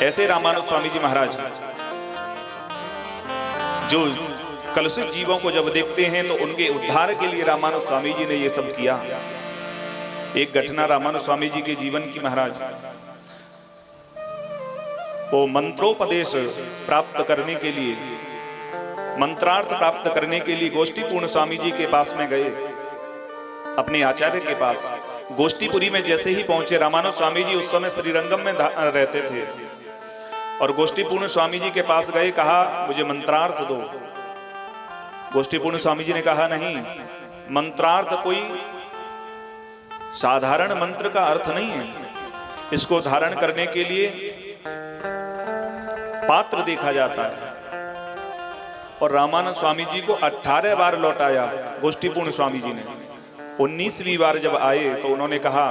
ऐसे रामानुज स्वामी जी महाराज जो कलुषित जीवों को जब देखते हैं तो उनके उद्धार के लिए रामानुज स्वामी जी ने ये सब किया। एक घटना रामानुज स्वामी जी के जीवन की महाराज, वो मंत्रोपदेश प्राप्त करने के लिए, मंत्रार्थ प्राप्त करने के लिए गोष्ठीपूर्ण स्वामी जी के पास में गए, अपने आचार्य के पास। गोष्ठीपुरी में जैसे ही पहुंचे, रामानुज स्वामी जी उस समय श्रीरंगम में रहते थे, और गोष्ठीपूर्ण स्वामी जी के पास गए, कहा मुझे मंत्रार्थ दो। गोष्ठीपूर्ण स्वामी जी ने कहा नहीं, मंत्रार्थ कोई साधारण मंत्र का अर्थ नहीं है, इसको धारण करने के लिए पात्र देखा जाता है। और रामानंद स्वामी जी को 18 बार लौटाया गोष्ठीपूर्ण स्वामी जी ने। 19वीं बार जब आए तो उन्होंने कहा,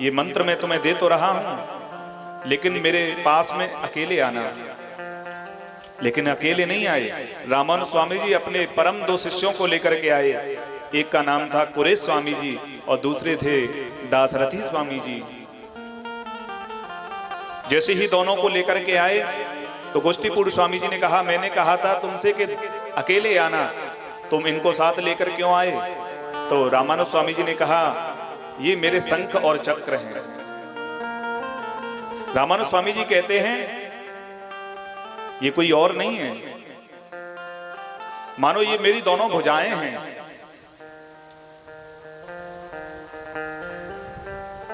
ये मंत्र मैं तुम्हें दे तो रहा हूं, लेकिन मेरे पास में अकेले आना। लेकिन अकेले नहीं आए, रामानंद स्वामी जी अपने परम 2 शिष्यों को लेकर के आए। एक का नाम था कुरेश स्वामी जी और दूसरे थे दासरथी स्वामी जी। जैसे ही दोनों को लेकर के आए तो गोष्ठीपूर्ण स्वामी जी ने कहा, मैंने कहा था तुमसे कि अकेले आना, तुम इनको साथ लेकर क्यों आए? तो रामानुज स्वामी जी ने कहा, ये मेरे शंख और चक्र हैं। रामानुज स्वामी जी कहते हैं, ये कोई और नहीं है, मानो ये मेरी दोनों भुजाएं हैं।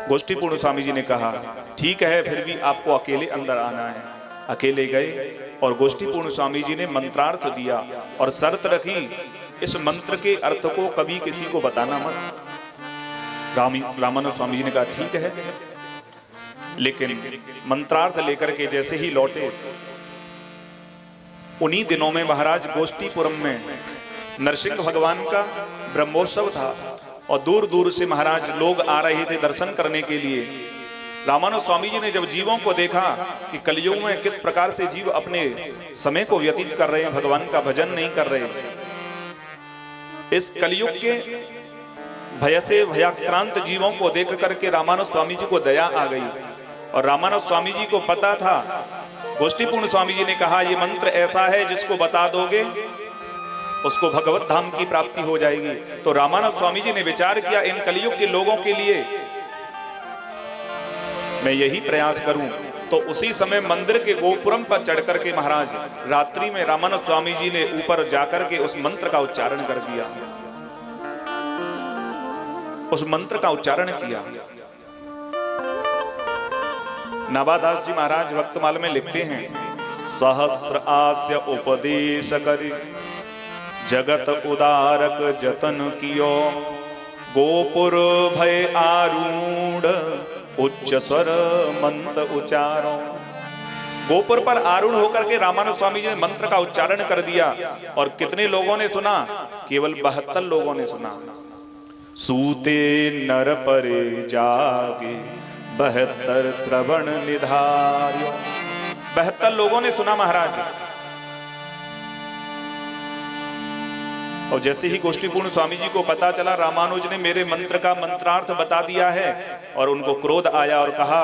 गोष्ठीपूर्ण स्वामी जी ने कहा, ठीक है, फिर भी आपको अकेले अंदर आना है। अकेले गए और गोष्ठीपूर्ण स्वामी जी ने मंत्रार्थ दिया और शर्त रखी, इस मंत्र के अर्थ को कभी किसी को बताना मत। रामानुज स्वामी जी ने कहा ठीक है। लेकिन मंत्रार्थ लेकर के जैसे ही लौटे, उन्हीं दिनों में महाराज गोष्ठीपुरम में नरसिंह भगवान का ब्रह्मोत्सव था और दूर दूर से महाराज लोग आ रहे थे दर्शन करने के लिए। रामानुज स्वामी जी ने जब जीवों को देखा कि कलयुग में किस प्रकार से जीव अपने समय को व्यतीत कर रहे हैं, भगवान का भजन नहीं कर रहे, इस कलयुग के भय से भयाक्रांत जीवों को देख करके रामानुज स्वामी जी को दया आ गई। और रामानुज स्वामी जी को पता था, गोष्ठीपूर्ण स्वामी जी ने कहा, ये मंत्र ऐसा है जिसको बता दोगे उसको भगवत धाम की प्राप्ति हो जाएगी। तो रामानुज स्वामी जी ने विचार किया, इन कलयुग के लोगों के लिए मैं यही प्रयास करूं। तो उसी समय मंदिर के गोपुरम पर चढ़ करके महाराज रात्रि में रामानुज स्वामी जी ने ऊपर जाकर के उस मंत्र का उच्चारण कर दिया, उस मंत्र का उच्चारण किया। नाभादास जी महाराज भक्तमाल में लिखते हैं, सहस्र आस्य उपदेश करि जगत उदारक जतन कियो, गोपुर भय आरूढ़ उच्च स्वर मंत्र उच्चारो। गोपुर पर आरूढ़ होकर के रामानुज स्वामी जी ने मंत्र का उच्चारण कर दिया। और कितने लोगों ने सुना? केवल 72 लोगों ने सुना। सूते नर परे जागे 72 श्रवण निधार्यो। 72 लोगों ने सुना महाराज। और जैसे ही गोष्ठीपूर्ण स्वामी जी को पता चला रामानुज ने मेरे मंत्र का मंत्रार्थ बता दिया है, और उनको क्रोध आया और कहा,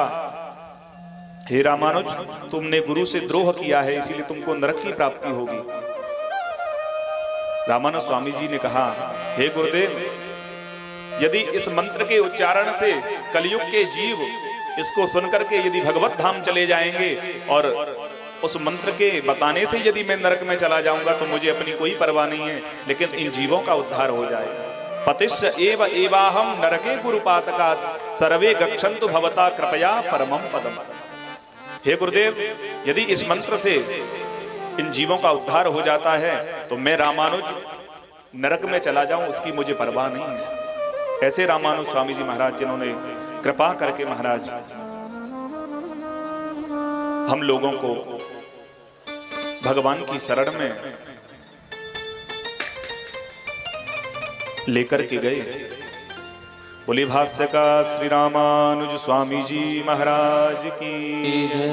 हे रामानुज, तुमने गुरु से द्रोह किया है, इसीलिए तुमको नरक की प्राप्ति होगी। रामानुज स्वामी जी ने कहा, हे गुरुदेव, यदि इस मंत्र के उच्चारण से कलयुग के जीव इसको सुनकर के यदि भगवत धाम चले जाएंगे और उस मंत्र के बताने से यदि मैं नरक में चला जाऊंगा तो मुझे अपनी कोई परवाह नहीं है, लेकिन इन जीवों का उद्धार हो जाएगा। पतिश्च एव एवाहम नरके गुरुपातकात् सर्वे गच्छन्तु भवता कृपया परमं पदम। हे गुरुदेव, यदि इस मंत्र से इन जीवों का उद्धार हो जाता है तो मैं रामानुज नरक में चला जाऊं, उसकी मुझे परवाह नहीं है। ऐसे रामानुज स्वामी जी महाराज, जिन्होंने कृपा करके महाराज हम लोगों को भगवान की शरण में लेकर के गए। बोले भाष्य का श्री रामानुज स्वामी जी महाराज की।